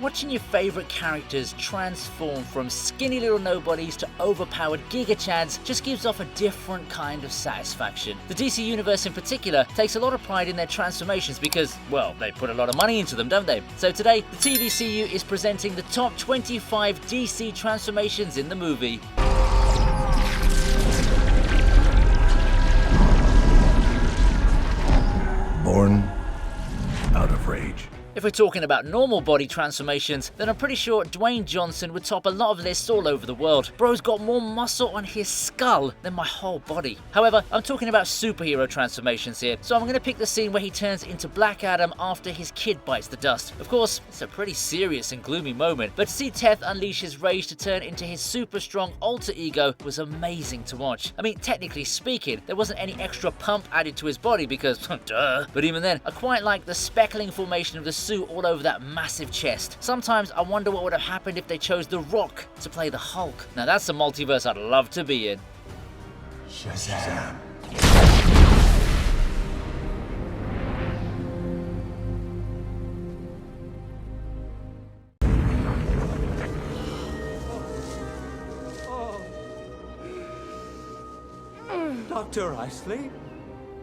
watching your favorite characters transform from skinny little nobodies to overpowered giga chads just gives off a different kind of satisfaction. The DC universe in particular takes a lot of pride in their transformations because, well, they put a lot of money into them, don't they? So today, the TVCU is presenting the top 25 DC transformations in the movie. Born out of rage. If we're talking about normal body transformations, then I'm pretty sure Dwayne Johnson would top a lot of lists all over the world. Bro's got more muscle on his skull than my whole body. However, I'm talking about superhero transformations here, so I'm going to pick the scene where he turns into Black Adam after his kid bites the dust. Of course, it's a pretty serious and gloomy moment, but to see Teth unleash his rage to turn into his super strong alter ego was amazing to watch. I mean, technically speaking, there wasn't any extra pump added to his body because, duh. But even then, I quite like the speckling formation of the suit all over that massive chest. Sometimes I wonder what would have happened if they chose The Rock to play the Hulk. Now that's a multiverse I'd love to be in. Shazam. Dr. Isley?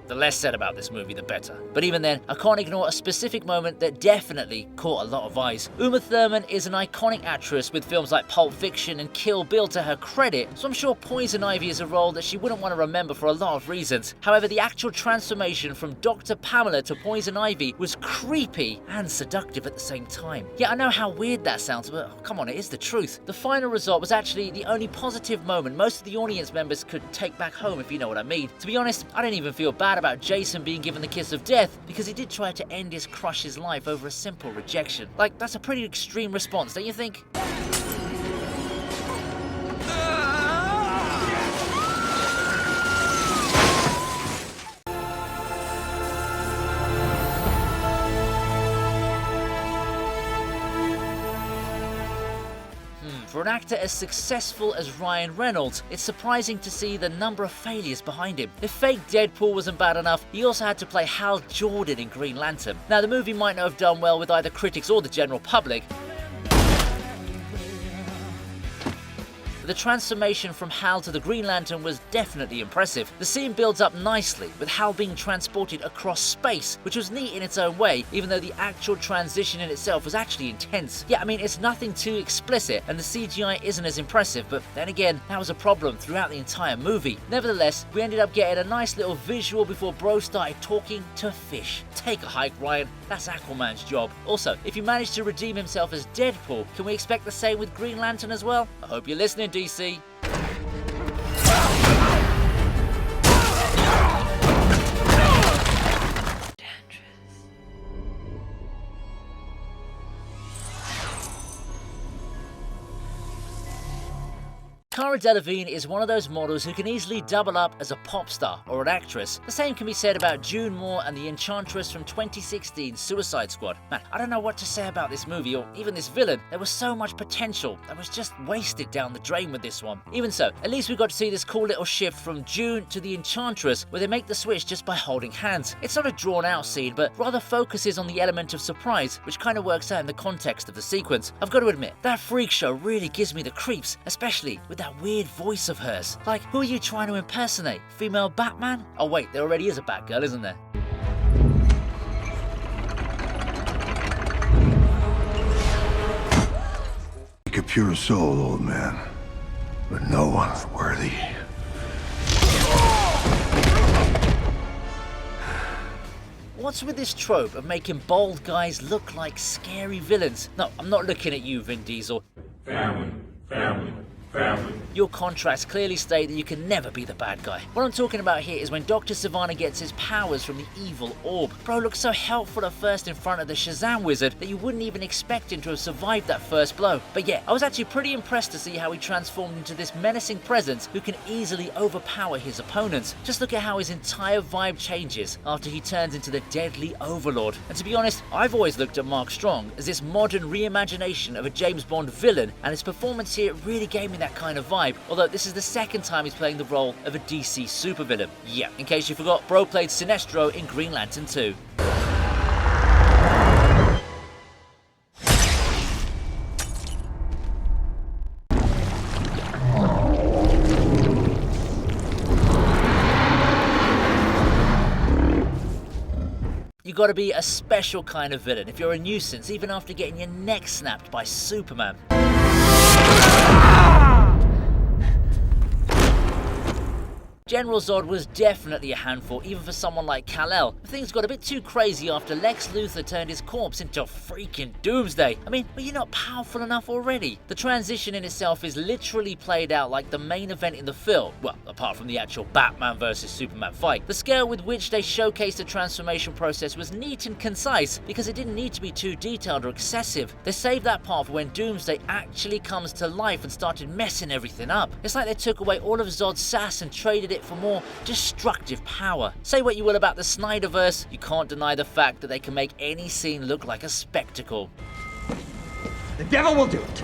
The less said about this movie, the better. But even then, I can't ignore a specific moment that definitely caught a lot of eyes. Uma Thurman is an iconic actress with films like Pulp Fiction and Kill Bill to her credit, so I'm sure Poison Ivy is a role that she wouldn't want to remember for a lot of reasons. However, the actual transformation from Dr. Pamela to Poison Ivy was creepy and seductive at the same time. Yeah, I know how weird that sounds, but come on, it is the truth. The final result was actually the only positive moment most of the audience members could take back home, if you know what I mean. To be honest, I didn't even feel bad about Jason being given the kiss of death because he did try to end his crush's life over a simple rejection. Like, that's a pretty extreme response, don't you think? For an actor as successful as Ryan Reynolds, it's surprising to see the number of failures behind him. If fake Deadpool wasn't bad enough, he also had to play Hal Jordan in Green Lantern. Now, the movie might not have done well with either critics or the general public, the transformation from Hal to the Green Lantern was definitely impressive. The scene builds up nicely, with Hal being transported across space, which was neat in its own way, even though the actual transition in itself was actually intense. Yeah, I mean, it's nothing too explicit, and the CGI isn't as impressive, but then again, that was a problem throughout the entire movie. Nevertheless, we ended up getting a nice little visual before Bro started talking to fish. Take a hike, Ryan. That's Aquaman's job. Also, if you manage to redeem himself as Deadpool, can we expect the same with Green Lantern as well? I hope you're listening, DC. Cara Delevingne is one of those models who can easily double up as a pop star or an actress. The same can be said about June Moore and the Enchantress from 2016's Suicide Squad. Man, I don't know what to say about this movie or even this villain. There was so much potential that was just wasted down the drain with this one. Even so, at least we got to see this cool little shift from June to the Enchantress where they make the switch just by holding hands. It's not a drawn out scene, but rather focuses on the element of surprise, which kind of works out in the context of the sequence. I've got to admit, that freak show really gives me the creeps, especially with that weird voice of hers. Like, who are you trying to impersonate? Female Batman? Oh wait, there already is a Batgirl, isn't there? Like a pure soul, old man, but no one's worthy. What's with this trope of making bald guys look like scary villains? No, I'm not looking at you, Vin Diesel. Family, family, family. Your contracts clearly state that you can never be the bad guy. What I'm talking about here is when Dr. Sivanna gets his powers from the evil orb. Bro looks so helpful at first in front of the Shazam wizard that you wouldn't even expect him to have survived that first blow. But yeah, I was actually pretty impressed to see how he transformed into this menacing presence who can easily overpower his opponents. Just look at how his entire vibe changes after he turns into the deadly overlord. And to be honest, I've always looked at Mark Strong as this modern reimagination of a James Bond villain, and his performance here really gave me that kind of vibe. Although this is the second time he's playing the role of a DC supervillain. Yeah, in case you forgot, Bro played Sinestro in Green Lantern 2. you gotta be a special kind of villain if you're a nuisance even after getting your neck snapped by Superman. General Zod was definitely a handful even for someone like Kal-El. Things got a bit too crazy after Lex Luthor turned his corpse into freaking Doomsday. I mean, were you not powerful enough already? The transition in itself is literally played out like the main event in the film. Well, apart from the actual Batman vs Superman fight. The scale with which they showcased the transformation process was neat and concise because it didn't need to be too detailed or excessive. They saved that part for when Doomsday actually comes to life and started messing everything up. It's like they took away all of Zod's sass and traded it for more destructive power. Say what you will about the Snyderverse, you can't deny the fact that they can make any scene look like a spectacle. The devil will do it.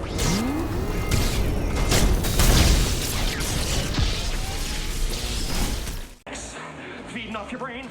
Feeding off your brain.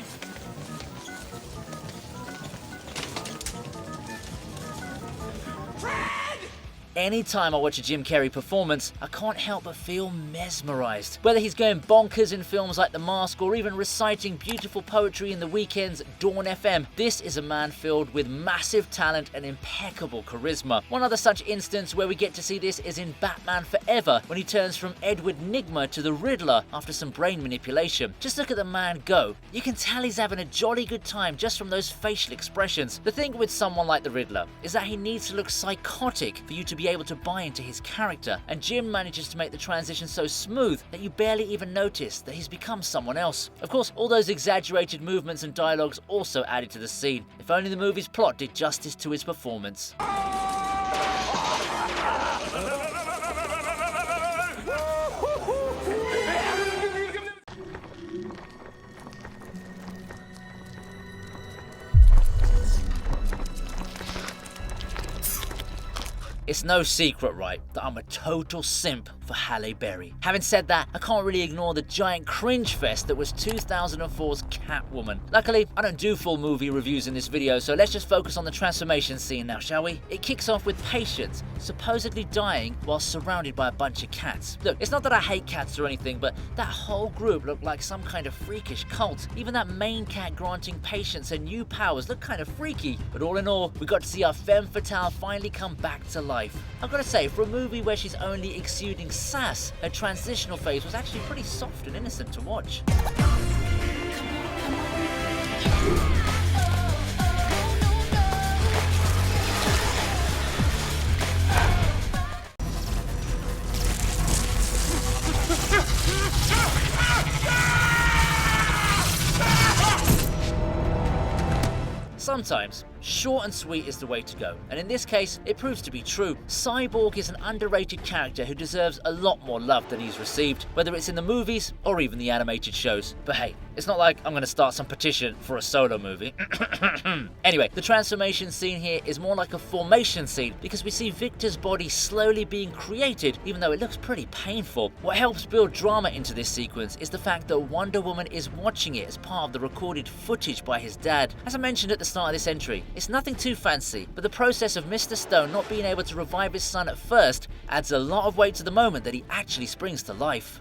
Anytime I watch a Jim Carrey performance, I can't help but feel mesmerized. Whether he's going bonkers in films like The Mask or even reciting beautiful poetry in The Weeknd's Dawn FM, this is a man filled with massive talent and impeccable charisma. One other such instance where we get to see this is in Batman Forever, when he turns from Edward Nygma to the Riddler after some brain manipulation. Just look at the man go. You can tell he's having a jolly good time just from those facial expressions. The thing with someone like the Riddler is that he needs to look psychotic for you to be able to buy into his character, and Jim manages to make the transition so smooth that you barely even notice that he's become someone else. Of course, all those exaggerated movements and dialogues also added to the scene. If only the movie's plot did justice to his performance. It's no secret, right, that I'm a total simp for Halle Berry. Having said that, I can't really ignore the giant cringe fest that was 2004's Catwoman. Luckily, I don't do full movie reviews in this video, so let's just focus on the transformation scene now, shall we? It kicks off with Patience supposedly dying while surrounded by a bunch of cats. Look, it's not that I hate cats or anything, but that whole group looked like some kind of freakish cult. Even that main cat granting Patience her new powers looked kind of freaky. But all in all, we got to see our femme fatale finally come back to life. I've got to say, for a movie where she's only exuding sass, her transitional phase was actually pretty soft and innocent to watch. Sometimes, short and sweet is the way to go, and in this case, it proves to be true. Cyborg is an underrated character who deserves a lot more love than he's received, whether it's in the movies or even the animated shows. But hey, it's not like I'm going to start some petition for a solo movie. Anyway, the transformation scene here is more like a formation scene because we see Victor's body slowly being created, even though it looks pretty painful. What helps build drama into this sequence is the fact that Wonder Woman is watching it as part of the recorded footage by his dad. As I mentioned at the start of this entry, it's nothing too fancy, but the process of Mr. Stone not being able to revive his son at first adds a lot of weight to the moment that he actually springs to life.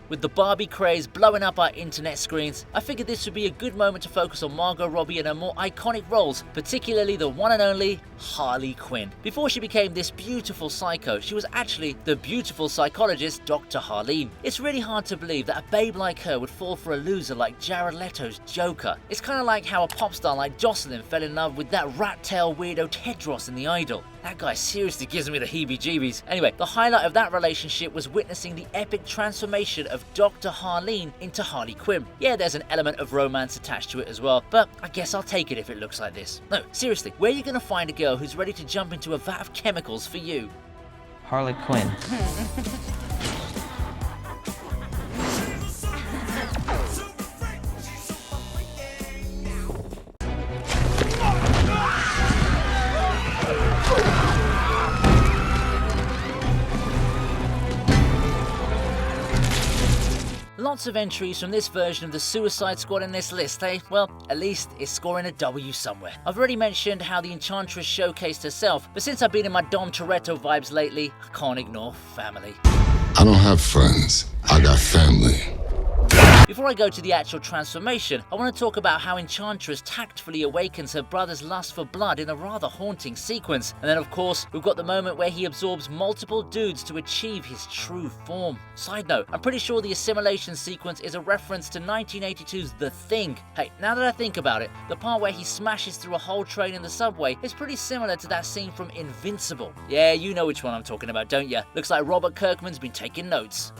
With the Barbie craze blowing up our internet screens, I figured this would be a good moment to focus on Margot Robbie and her more iconic roles, particularly the one and only Harley Quinn. Before she became this beautiful psycho, she was actually the beautiful psychologist Dr. Harleen. It's really hard to believe that a babe like her would fall for a loser like Jared Leto's Joker. It's kind of like how a pop star like Jocelyn fell in love with that rat-tail weirdo Tedros in The Idol. That guy seriously gives me the heebie-jeebies. Anyway, the highlight of that relationship was witnessing the epic transformation of Dr. Harleen into Harley Quinn. Yeah, there's an element of romance attached to it as well, but I guess I'll take it if it looks like this. No, seriously, where are you gonna find a girl who's ready to jump into a vat of chemicals for you? Harley Quinn. Lots of entries from this version of the Suicide Squad in this list, eh? Well, at least it's scoring a W somewhere. I've already mentioned how the Enchantress showcased herself, but since I've been in my Dom Toretto vibes lately, I can't ignore family. I don't have friends. I got family. Before I go to the actual transformation, I want to talk about how Enchantress tactfully awakens her brother's lust for blood in a rather haunting sequence. And then of course, we've got the moment where he absorbs multiple dudes to achieve his true form. Side note, I'm pretty sure the assimilation sequence is a reference to 1982's The Thing. Hey, now that I think about it, the part where he smashes through a whole train in the subway is pretty similar to that scene from Invincible. Yeah, you know which one I'm talking about, don't ya? Looks like Robert Kirkman's been taking notes.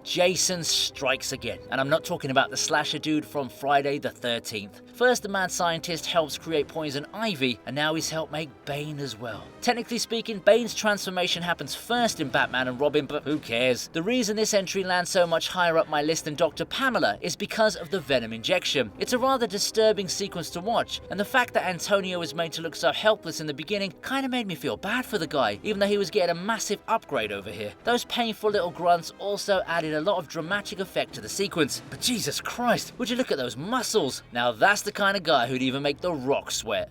Jason strikes again, and I'm not talking about the slasher dude from Friday the 13th. First, the mad scientist helps create poison ivy, and now he's helped make Bane as well. Technically speaking, Bane's transformation happens first in Batman and Robin, but who cares? The reason this entry lands so much higher up my list than Dr. Pamela is because of the venom injection. It's a rather disturbing sequence to watch, and the fact that Antonio was made to look so helpless in the beginning kind of made me feel bad for the guy, even though he was getting a massive upgrade over here. Those painful little grunts also added a lot of dramatic effect to the sequence. But Jesus Christ, would you look at those muscles? Now that's the kind of guy who'd even make The Rock sweat.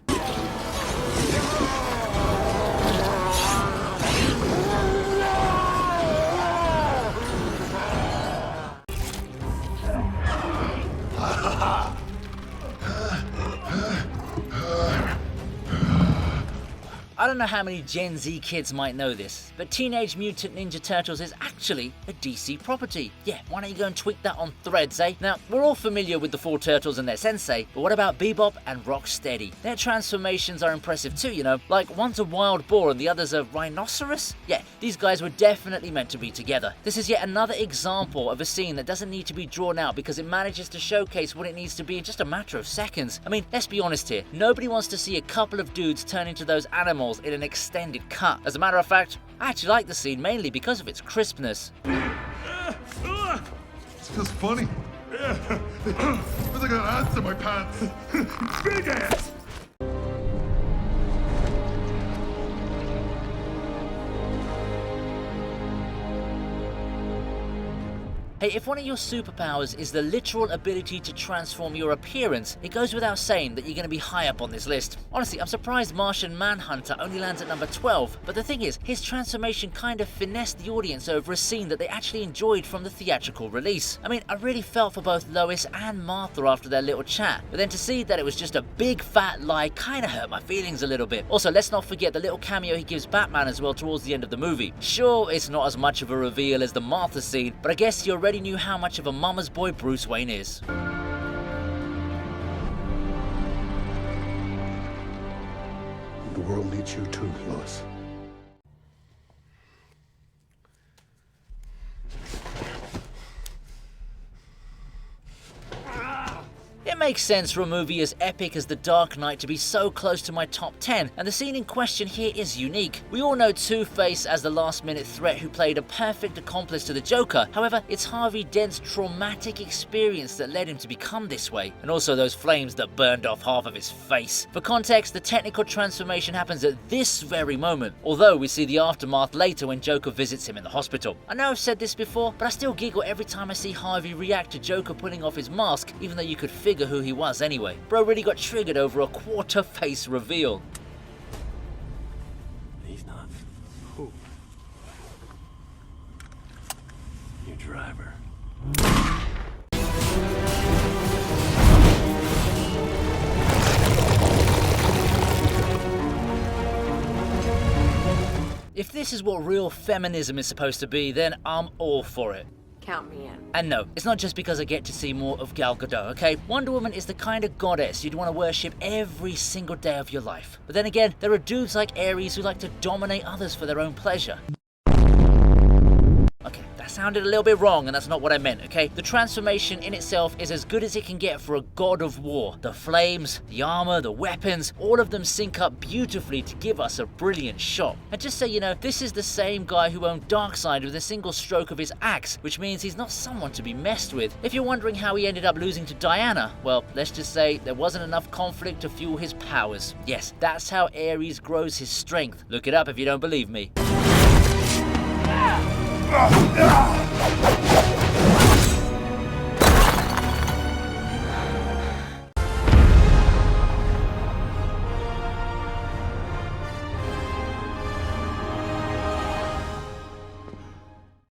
I don't know how many Gen Z kids might know this, but Teenage Mutant Ninja Turtles is actually a DC property. Yeah, why don't you go and tweet that on Threads, eh? Now, we're all familiar with the four turtles and their sensei, but what about Bebop and Rocksteady? Their transformations are impressive too, you know, like one's a wild boar and the other's a rhinoceros? Yeah, these guys were definitely meant to be together. This is yet another example of a scene that doesn't need to be drawn out because it manages to showcase what it needs to be in just a matter of seconds. I mean, let's be honest here, nobody wants to see a couple of dudes turn into those animals in an extended cut. As a matter of fact, I actually like the scene mainly because of its crispness. It's just funny. Feels like I got ants in my pants. Big ants! Hey, if one of your superpowers is the literal ability to transform your appearance, it goes without saying that you're going to be high up on this list. Honestly, I'm surprised Martian Manhunter only lands at number 12, but the thing is, his transformation kind of finessed the audience over a scene that they actually enjoyed from the theatrical release. I mean, I really felt for both Lois and Martha after their little chat, but then to see that it was just a big fat lie kind of hurt my feelings a little bit. Also, let's not forget the little cameo he gives Batman as well towards the end of the movie. Sure, it's not as much of a reveal as the Martha scene, but I guess you already knew how much of a mama's boy Bruce Wayne is. The world needs you too, Lois. It makes sense for a movie as epic as The Dark Knight to be so close to my top 10, and the scene in question here is unique. We all know Two-Face as the last-minute threat who played a perfect accomplice to the Joker. However, it's Harvey Dent's traumatic experience that led him to become this way, and also those flames that burned off half of his face. For context, the technical transformation happens at this very moment, although we see the aftermath later when Joker visits him in the hospital. I know I've said this before, but I still giggle every time I see Harvey react to Joker pulling off his mask, even though you could figure who he was anyway. Bro really got triggered over a quarter face reveal. He's not. Who? Your driver. If this is what real feminism is supposed to be, then I'm all for it. Count me in. And no, it's not just because I get to see more of Gal Gadot, okay? Wonder Woman is the kind of goddess you'd want to worship every single day of your life. But then again, there are dudes like Ares who like to dominate others for their own pleasure. Okay, that sounds sounded a little bit wrong, and that's not what I meant, okay? The transformation in itself is as good as it can get for a god of war. The flames, the armor, the weapons, all of them sync up beautifully to give us a brilliant shot. And just so you know, this is the same guy who owned Darkseid with a single stroke of his axe, which means he's not someone to be messed with. If you're wondering how he ended up losing to Diana, well, let's just say there wasn't enough conflict to fuel his powers. Yes, that's how Ares grows his strength. Look it up if you don't believe me.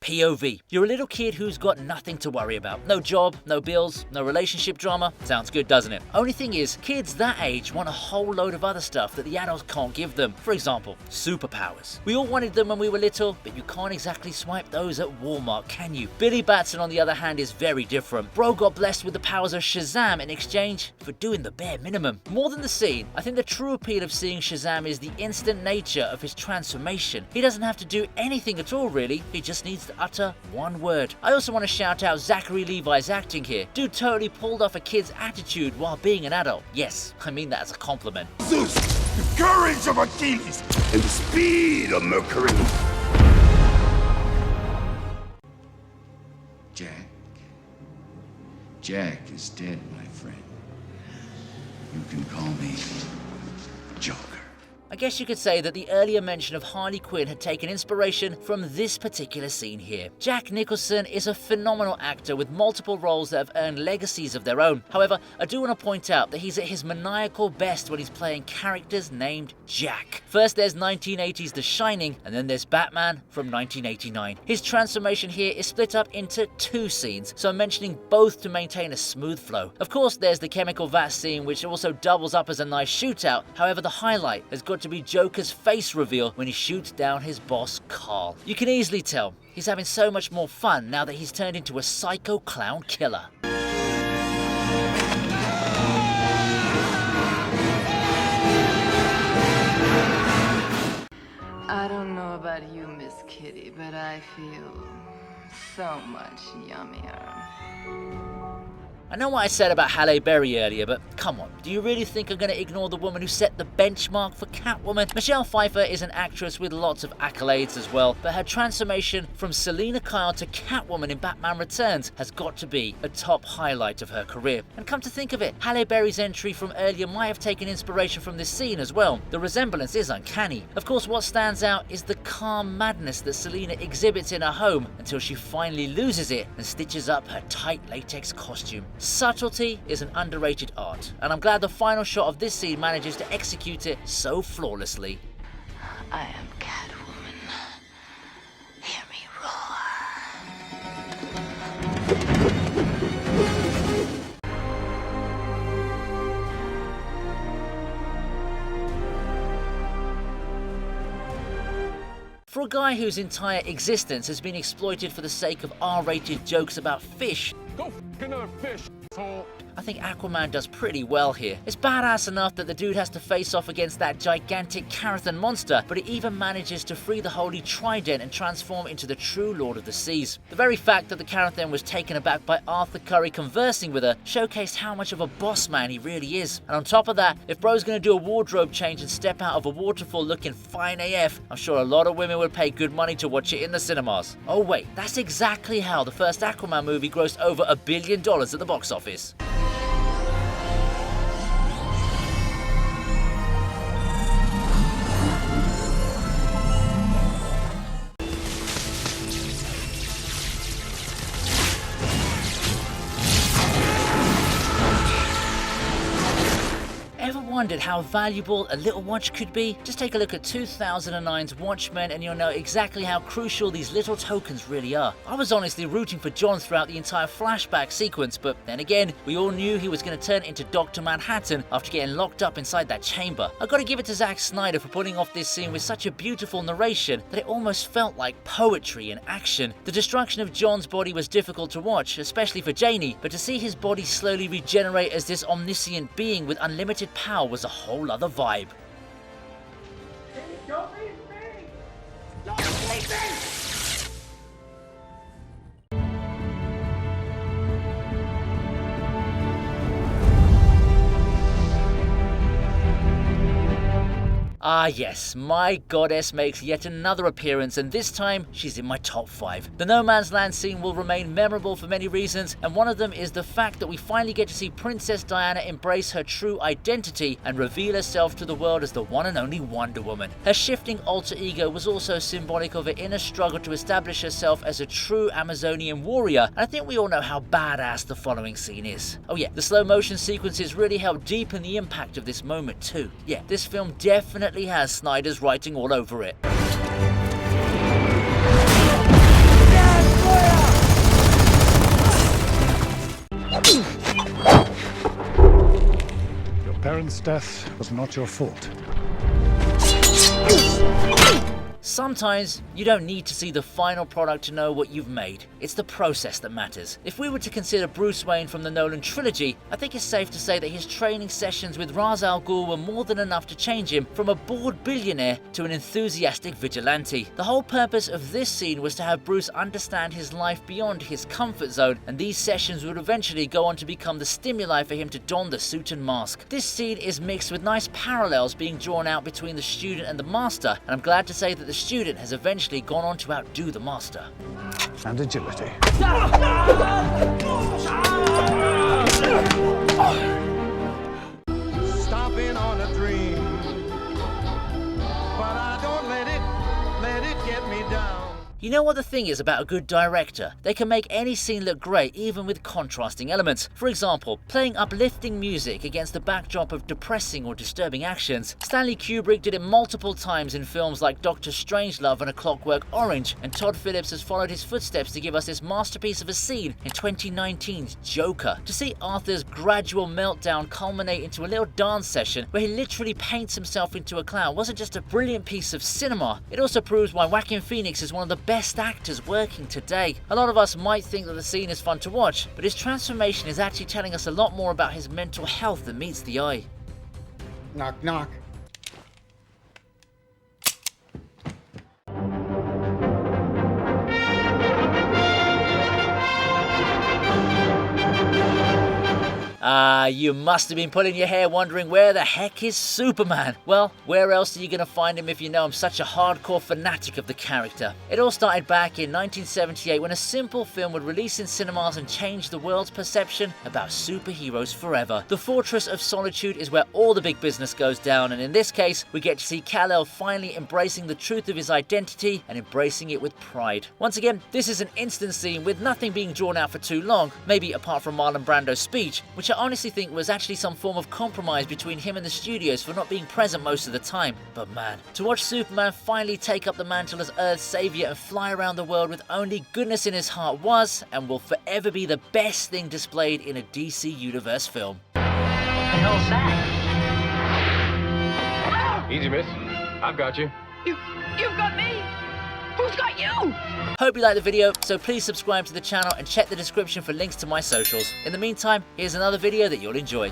POV. You're a little kid who's got nothing to worry about. No job, no bills, no relationship drama. Sounds good, doesn't it? Only thing is, kids that age want a whole load of other stuff that the adults can't give them. For example, superpowers. We all wanted them when we were little, but you can't exactly swipe those at Walmart, can you? Billy Batson, on the other hand, is very different. Bro got blessed with the powers of Shazam in exchange for doing the bare minimum. More than the scene, I think the true appeal of seeing Shazam is the instant nature of his transformation. He doesn't have to do anything at all, really. He just needs to utter one word. I also want to shout out Zachary Levi's acting here. Dude totally pulled off a kid's attitude while being an adult. Yes, I mean that as a compliment. Zeus, the courage of Achilles, and the speed of Mercury. Jack is dead, my friend. You can call me Joker. I guess you could say that the earlier mention of Harley Quinn had taken inspiration from this particular scene here. Jack Nicholson is a phenomenal actor with multiple roles that have earned legacies of their own. However, I do want to point out that he's at his maniacal best when he's playing characters named Jack. First there's 1980's The Shining, and then there's Batman from 1989. His transformation here is split up into two scenes, so I'm mentioning both to maintain a smooth flow. Of course, there's the chemical vat scene, which also doubles up as a nice shootout. However, the highlight has got to be Joker's face reveal when he shoots down his boss, Carl. You can easily tell he's having so much more fun now that he's turned into a psycho clown killer. I don't know about you, Miss Kitty, but I feel so much yummier. I know what I said about Halle Berry earlier, but come on, do you really think I'm going to ignore the woman who set the benchmark for Catwoman? Michelle Pfeiffer is an actress with lots of accolades as well, but her transformation from Selina Kyle to Catwoman in Batman Returns has got to be a top highlight of her career. And come to think of it, Halle Berry's entry from earlier might have taken inspiration from this scene as well. The resemblance is uncanny. Of course, what stands out is the calm madness that Selina exhibits in her home until she finally loses it and stitches up her tight latex costume. Subtlety is an underrated art, and I'm glad the final shot of this scene manages to execute it so flawlessly. I am Catwoman. Hear me roar. For a guy whose entire existence has been exploited for the sake of R-rated jokes about fish, Go f another fish, asshole. I think Aquaman does pretty well here. It's badass enough that the dude has to face off against that gigantic Carathan monster, but he even manages to free the holy trident and transform into the true Lord of the Seas. The very fact that the Carathan was taken aback by Arthur Curry conversing with her showcased how much of a boss man he really is. And on top of that, if bro's gonna do a wardrobe change and step out of a waterfall looking fine AF, I'm sure a lot of women would pay good money to watch it in the cinemas. Oh wait, that's exactly how the first Aquaman movie grossed over $1 billion at the box office. Ever wondered how valuable a little watch could be? Just take a look at 2009's Watchmen and you'll know exactly how crucial these little tokens really are. I was honestly rooting for John throughout the entire flashback sequence, but then again, we all knew he was going to turn into Dr. Manhattan after getting locked up inside that chamber. I gotta give it to Zack Snyder for putting off this scene with such a beautiful narration that it almost felt like poetry in action. The destruction of John's body was difficult to watch, especially for Janie, but to see his body slowly regenerate as this omniscient being with unlimited power was a whole other vibe. Ah yes, my goddess makes yet another appearance, and this time she's in my top 5. The No Man's Land scene will remain memorable for many reasons, and one of them is the fact that we finally get to see Princess Diana embrace her true identity and reveal herself to the world as the one and only Wonder Woman. Her shifting alter ego was also symbolic of her inner struggle to establish herself as a true Amazonian warrior, and I think we all know how badass the following scene is. Oh yeah, the slow motion sequences really help deepen the impact of this moment too. Yeah, this film definitely has Snyder's writing all over it. Your parents' death was not your fault. Sometimes you don't need to see the final product to know what you've made. It's the process that matters. If we were to consider Bruce Wayne from the Nolan trilogy, I think it's safe to say that his training sessions with Ra's al Ghul were more than enough to change him from a bored billionaire to an enthusiastic vigilante. The whole purpose of this scene was to have Bruce understand his life beyond his comfort zone, and these sessions would eventually go on to become the stimuli for him to don the suit and mask. This scene is mixed with nice parallels being drawn out between the student and the master, and I'm glad to say that the student has eventually gone on to outdo the master. And agility. Stomping on a dream, but I don't let it get me down. You know what the thing is about a good director? They can make any scene look great even with contrasting elements. For example, playing uplifting music against the backdrop of depressing or disturbing actions. Stanley Kubrick did it multiple times in films like Doctor Strangelove and A Clockwork Orange, and Todd Phillips has followed his footsteps to give us this masterpiece of a scene in 2019's Joker. To see Arthur's gradual meltdown culminate into a little dance session where he literally paints himself into a clown wasn't just a brilliant piece of cinema, it also proves why Joaquin Phoenix is one of the best actors working today. A lot of us might think that the scene is fun to watch, but his transformation is actually telling us a lot more about his mental health than meets the eye. Knock, knock. You must have been pulling your hair wondering where the heck is Superman? Well, where else are you going to find him if you know I'm such a hardcore fanatic of the character? It all started back in 1978 when a simple film would release in cinemas and change the world's perception about superheroes forever. The Fortress of Solitude is where all the big business goes down, and in this case, we get to see Kal-El finally embracing the truth of his identity and embracing it with pride. Once again, this is an instant scene with nothing being drawn out for too long, maybe apart from Marlon Brando's speech, which I honestly think was actually some form of compromise between him and the studios for not being present most of the time. But man, to watch Superman finally take up the mantle as Earth's savior and fly around the world with only goodness in his heart was, and will forever be, the best thing displayed in a DC Universe film. What the hell's that? Easy, miss. I've got you. You've got me! Who's got you? Hope you liked the video, so please subscribe to the channel and check the description for links to my socials. In the meantime, here's another video that you'll enjoy.